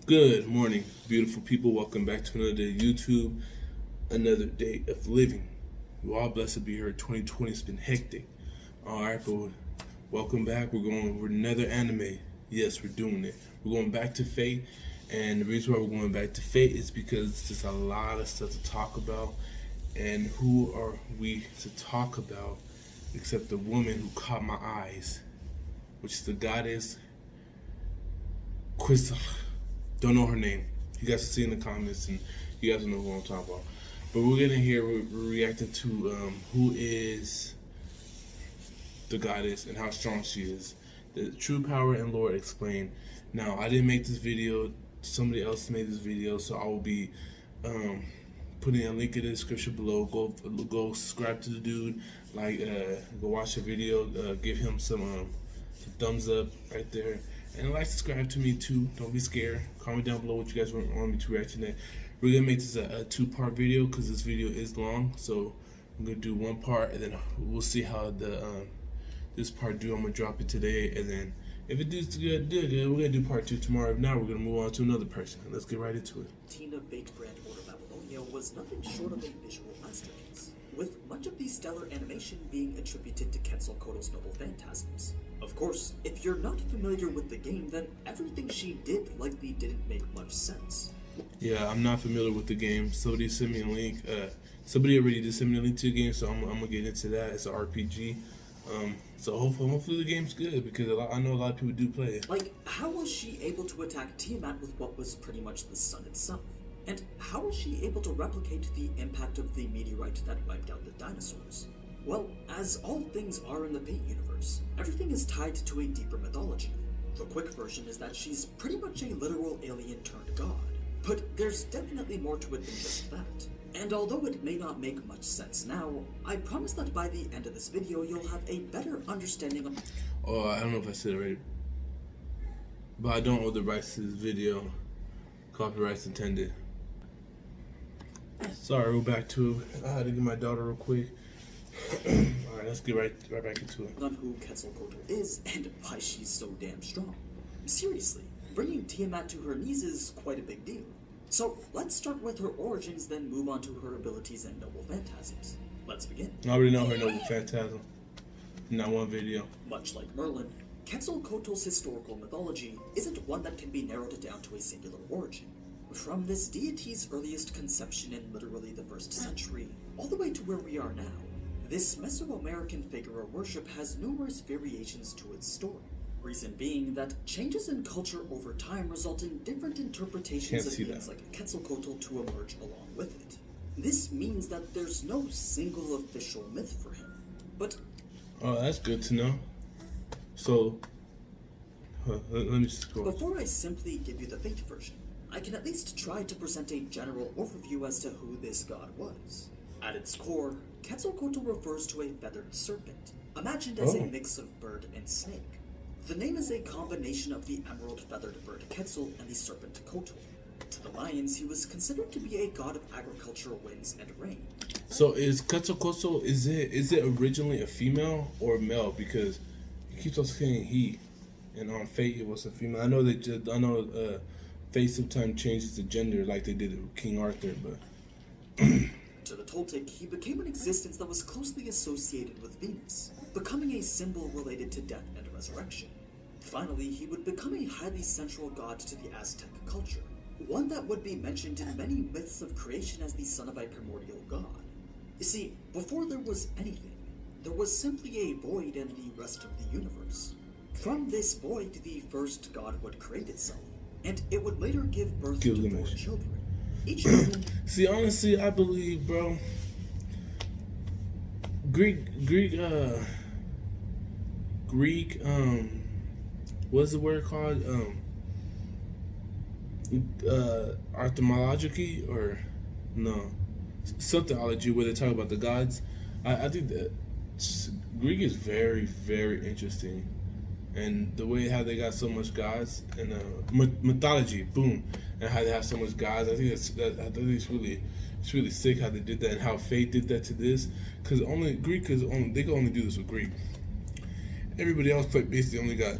Good morning, beautiful people. Welcome back to another day of YouTube, another day of living. We're all blessed to be here. 2020 has been hectic. All right, but welcome back. We're going with another anime. Yes, we're doing it. We're going back to Fate, and the reason why we're going back to Fate is because there's a lot of stuff to talk about, and who are we to talk about except the woman who caught my eyes, which is the goddess QUETZALCOATL. Don't know her name. You guys will see in the comments, and you guys will know who I'm talking about. But we're gonna hear we're reacting to who is the goddess and how strong she is. The true power and lore explained. Now, I didn't make this video. Somebody else made this video, so I will be putting a link in the description below. Go subscribe to the dude. Go watch the video. Give him some thumbs up right there. And subscribe to me too. Don't be scared. Comment down below what you guys want me to react to next. We're gonna make this a two-part video because this video is long. So I'm gonna do one part, and then we'll see how this part do. I'm gonna drop it today, and then if it does good, we're gonna do part 2 tomorrow. If not, we're gonna move on to another person. Let's get right into it. Tina Fate Grand Order Babylonia was nothing short of a visual masterpiece, with much of the stellar animation being attributed to Quetzalcoatl's noble phantasms. Of course, if you're not familiar with the game, then everything she did likely didn't make much sense. Yeah, I'm not familiar with the game. Somebody sent me a link. Somebody already did send me a link to the game, so I'm gonna get into that. It's an RPG. So hopefully the game's good, because I know a lot of people do play it. Like, how was she able to attack Tiamat with what was pretty much the sun itself? And how was she able to replicate the impact of the meteorite that wiped out the dinosaurs? Well, as all things are in the Fate universe, everything is tied to a deeper mythology. The quick version is that she's pretty much a literal alien turned god. But there's definitely more to it than just that. And although it may not make much sense now, I promise that by the end of this video you'll have a better understanding of— Oh, I don't know if I said it right, but I don't own the rights to this video. Copyrights intended. Sorry, we're back to it. I had to get my daughter real quick. Alright, let's get right back into it. on who Quetzalcoatl is and why she's so damn strong. Seriously, bringing Tiamat to her knees is quite a big deal. So let's start with her origins, then move on to her abilities and noble phantasms. Let's begin. I already know her noble phantasm in that one video. Much like Merlin, Quetzalcoatl's historical mythology isn't one that can be narrowed down to a singular origin. From this deity's earliest conception in literally the 1st century, all the way to where we are now, this Mesoamerican figure of worship has numerous variations to its story. Reason being that changes in culture over time result in different interpretations of beings like Quetzalcoatl to emerge along with it. This means that there's no single official myth for him, but— Oh, that's good to know. So, let me scroll. Before I simply give you the Fate version, I can at least try to present a general overview as to who this god was. At its core, Quetzalcoatl refers to a feathered serpent, imagined as a mix of bird and snake. The name is a combination of the emerald feathered bird Quetzal and the serpent Coatl. To the Mayans, he was considered to be a god of agriculture, winds, and rain. So is Quetzalcoatl, is it originally a female or a male? Because he keeps on saying he, and on Fate it was a female. I know Fate sometimes changes the gender like they did with King Arthur, but To the Toltec, he became an existence that was closely associated with Venus, becoming a symbol related to death and resurrection. Finally, he would become a highly central god to the Aztec culture, one that would be mentioned in many myths of creation as the son of a primordial god. You see, before there was anything, there was simply a void in the rest of the universe. From this void, the first god would create itself, and it would later give birth to 4 children. Each of them— See, honestly, I believe, bro, Greek, what's the word called? Arthemology, or no, somethingology, where they talk about the gods. I think that Greek is very, very interesting, and the way how they got so much gods, and mythology, boom, and how they have so much gods. I think it's really sick how they did that, and how Fate did that to this. Because they could only do this with Greek. Everybody else basically only got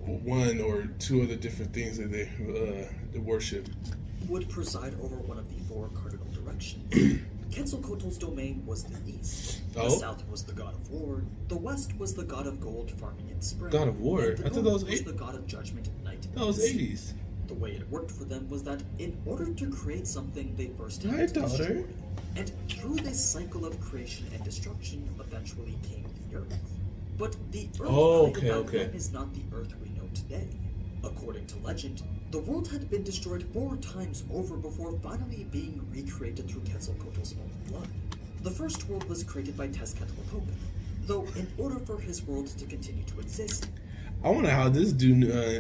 one or two other different things that they worship. Would preside over one of the four cardinal directions. Quetzalcoatl's domain was the east. The south was the god of war. The west was the god of gold, farming in spring. God of war? And the I thought north that was the god of judgment at night. That was 80s. The way it worked for them was that in order to create something, they first had to destroy it. And through this cycle of creation and destruction, eventually came the earth. But the earth is not the earth we know today. According to legend, the world had been destroyed 4 times over before finally being recreated through Quetzalcoatl's own blood. The first world was created by Tezcatlipoca, though in order for his world to continue to exist, I wonder how this dude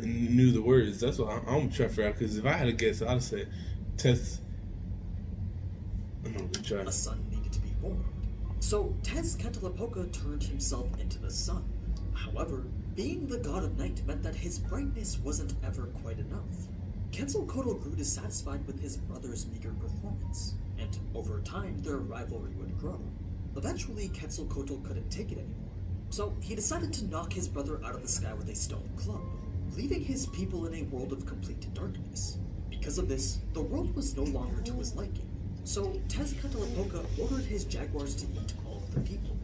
knew the words. That's what I'm trying to figure out. Because if I had to guess, I'd have said a son needed to be born. So Tezcatlipoca turned himself into the sun. However, being the god of night meant that his brightness wasn't ever quite enough. Quetzalcoatl grew dissatisfied with his brother's meager performance, and over time their rivalry would grow. Eventually, Quetzalcoatl couldn't take it anymore. So he decided to knock his brother out of the sky with a stone club, leaving his people in a world of complete darkness. Because of this, the world was no longer to his liking. So Tezcatlipoca ordered his jaguars to eat all of the people.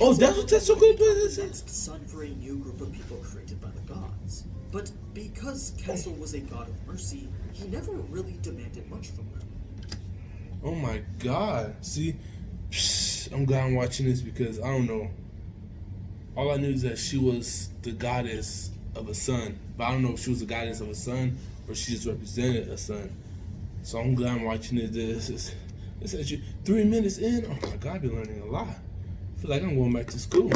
Oh, that's what Quetzalcoatl is. The next son for a new group of people created by the gods. But because Quetzal was a god of mercy, he never really demanded much from them. Oh my god. See, I'm glad I'm watching this because I don't know. All I knew is that she was the goddess of a son. But I don't know if she was the goddess of a son or she just represented a son. So I'm glad I'm watching this. It's actually 3 minutes in. Oh my god, I've been learning a lot. I feel like I'm going back to school.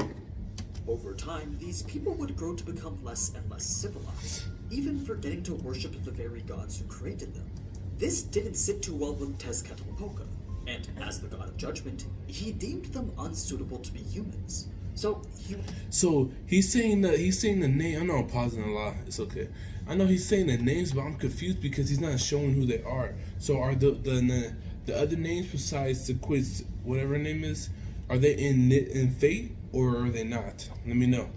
Over time, these people would grow to become less and less civilized, even forgetting to worship the very gods who created them. This didn't sit too well with Tezcatlipoca, and as the god of judgment, he deemed them unsuitable to be humans. So he's saying the name. I know I'm pausing a lot. It's okay. I know he's saying the names, but I'm confused because he's not showing who they are. So are the other names besides the quiz, whatever her name is, are they in fate or are they not? Let me know.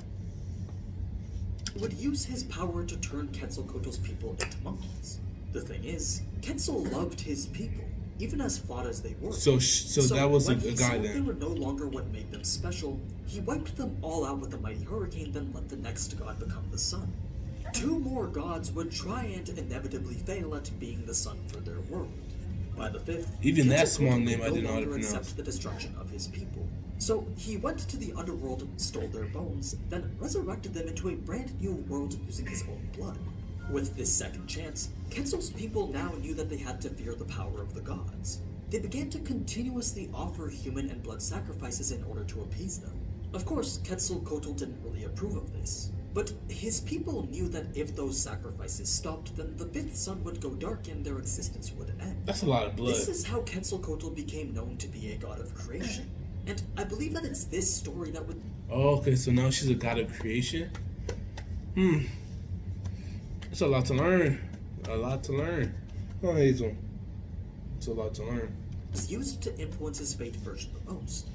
Would use his power to turn Quetzalcoatl's people into monkeys. The thing is, Quetzal loved his people, even as flawed as they were. So that was a guy then. When he saw they were no longer what made them special, he wiped them all out with a mighty hurricane, then let the next god become the sun. 2 more gods would try and inevitably fail at being the sun for their world. By the 5th, even that small name I didn't know how to pronounce. pronounce. The destruction of his people. So he went to the underworld, stole their bones, then resurrected them into a brand new world using his own blood. With this second chance, Quetzal's people now knew that they had to fear the power of the gods. They began to continuously offer human and blood sacrifices in order to appease them. Of course, Quetzalcoatl didn't really approve of this, but his people knew that if those sacrifices stopped, then the 5th sun would go dark and their existence would end. That's a lot of blood. This is how Quetzalcoatl became known to be a god of creation. And I believe that it's this story that would... Oh, okay, so now she's a god of creation? It's a lot to learn. A lot to learn. Oh, Hazel. It's a lot to learn. ...was used to influence his fate version the most.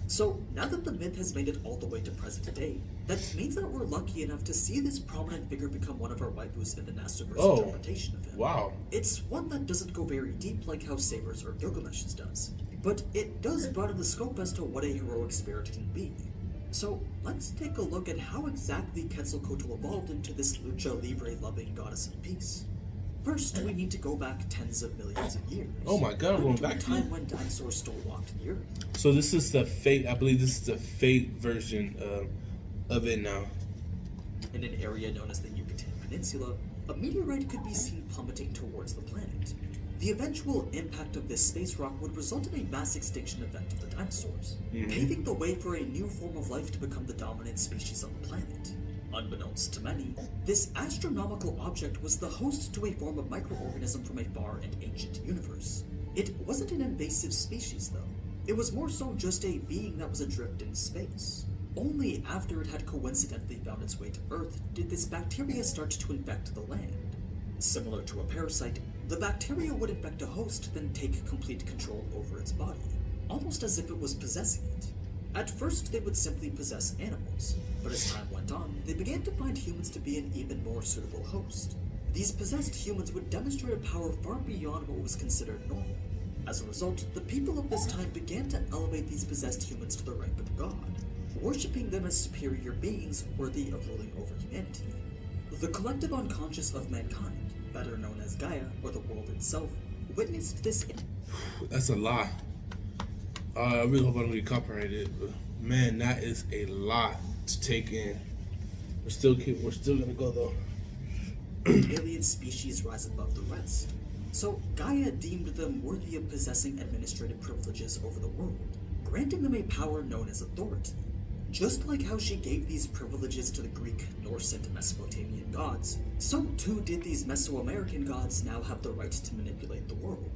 So, now that the myth has made it all the way to present day, that means that we're lucky enough to see this prominent figure become one of our waifus in the Nasoverse interpretation of him. Wow. It's one that doesn't go very deep like how Saber's or Gilgamesh's does, but it does broaden the scope as to what a heroic spirit can be. So, let's take a look at how exactly Quetzalcoatl evolved into this lucha libre-loving goddess of peace. First, we need to go back tens of millions of years. Oh my god, we're going back to a time when dinosaurs still walked the earth. So this is the fate, I believe this is the fate version of it now. In an area known as the Yucatan Peninsula, a meteorite could be seen plummeting towards the planet. The eventual impact of this space rock would result in a mass extinction event of the dinosaurs, paving the way for a new form of life to become the dominant species on the planet. Unbeknownst to many, this astronomical object was the host to a form of microorganism from a far and ancient universe. It wasn't an invasive species, though. It was more so just a being that was adrift in space. Only after it had coincidentally found its way to Earth did this bacteria start to infect the land. Similar to a parasite, the bacteria would infect a host, then take complete control over its body, almost as if it was possessing it. At first, they would simply possess animals, but as time went on, they began to find humans to be an even more suitable host. These possessed humans would demonstrate a power far beyond what was considered normal. As a result, the people of this time began to elevate these possessed humans to the rank of God, worshipping them as superior beings worthy of ruling over humanity. The collective unconscious of mankind, better known as Gaia, or the world itself, witnessed this. That's a lot. I really hope I don't get copyrighted, but man, that is a lot to take in. We're still gonna go though. Alien species rise above the rest. So Gaia deemed them worthy of possessing administrative privileges over the world, granting them a power known as authority. Just like how she gave these privileges to the Greek, Norse, and Mesopotamian gods, so too did these Mesoamerican gods now have the right to manipulate the world.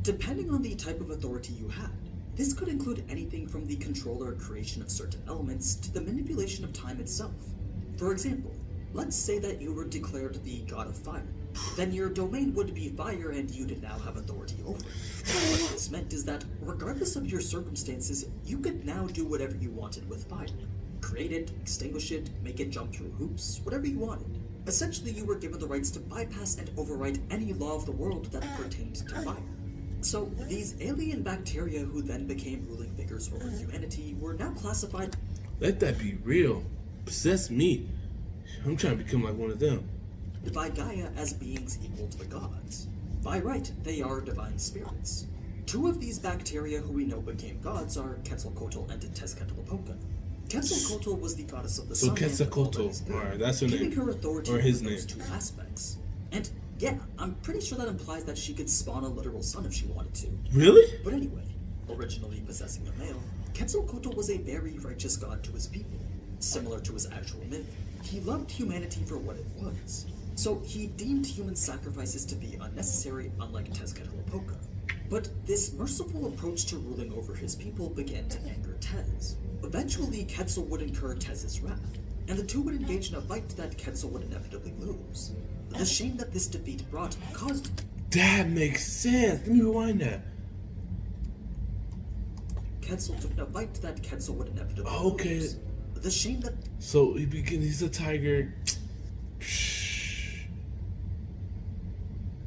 Depending on the type of authority you had, this could include anything from the control or creation of certain elements to the manipulation of time itself. For example, let's say that you were declared the god of fire. Then your domain would be fire and you'd now have authority over it. What this meant is that, regardless of your circumstances, you could now do whatever you wanted with fire. Create it, extinguish it, make it jump through hoops, whatever you wanted. Essentially, you were given the rights to bypass and overwrite any law of the world that pertained to fire. So, these alien bacteria who then became ruling figures over humanity were now classified. Let that be real. Possess me. I'm trying to become like one of them. By Gaia as beings equal to the gods. By right, they are divine spirits. Two of these bacteria who we know became gods are Quetzalcoatl and Tezcatlipoca. Quetzalcoatl was the goddess of the sun. So Quetzalcoatl, alright, that's her giving name. her authority Or his over those name. two aspects. And yeah, I'm pretty sure that implies that she could spawn a literal son if she wanted to. Really? But anyway, originally possessing a male, Quetzalcoatl was a very righteous god to his people. Similar to his actual myth, he loved humanity for what it was. So he deemed human sacrifices to be unnecessary, unlike Tezcatlipoca. But this merciful approach to ruling over his people began to anger Tez. Eventually, Quetzal would incur Tez's wrath, and the two would engage in a fight that Quetzal would inevitably lose. The shame that this defeat brought caused... That makes sense. Let me rewind that. Quetzal took a fight that Quetzal would inevitably Okay. lose. The shame that... So he's a tiger.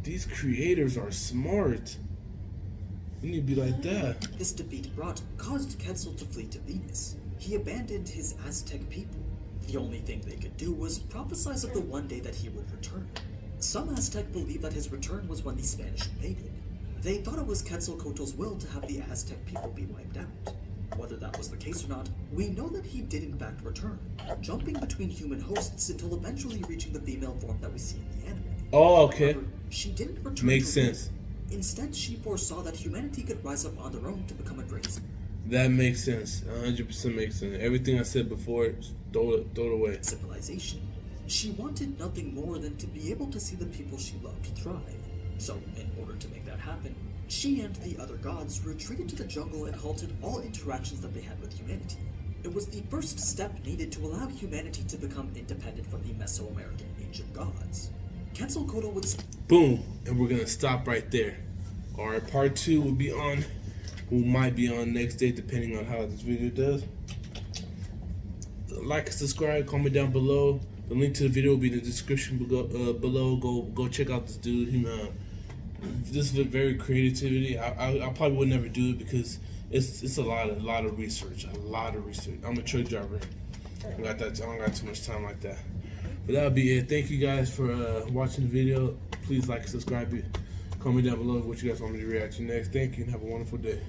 These creators are smart. We need to be like that. This defeat brought caused Quetzal to flee to Venus. He abandoned his Aztec people. The only thing they could do was prophesize of the one day that he would return. Some Aztec believed that his return was when the Spanish invaded. They thought it was Quetzalcoatl's will to have the Aztec people be wiped out. Whether that was the case or not, we know that he did in fact return, jumping between human hosts until eventually reaching the female form that we see in the anime. Oh, okay. However, she didn't return. Makes sense. Instead, she foresaw that humanity could rise up on their own to become a great. That makes sense. 100% makes sense. Everything I said before, throw it away. Civilization. She wanted nothing more than to be able to see the people she loved thrive. So, in order to make that happen, she and the other gods retreated to the jungle and halted all interactions that they had with humanity. It was the first step needed to allow humanity to become independent from the Mesoamerican ancient gods. Quetzalcoatl would... Boom. And we're going to stop right there. Alright, part 2 will be on. We might be on next day, depending on how this video does. Like and subscribe, comment down below. The link to the video will be in the description below. Go check out this dude. This is a very creativity. I probably would never do it because it's a lot of research. I'm a truck driver. I don't got too much time like that. But that'll be it. Thank you guys for watching the video. Please like and subscribe. Comment down below what you guys want me to react to next. Thank you and have a wonderful day.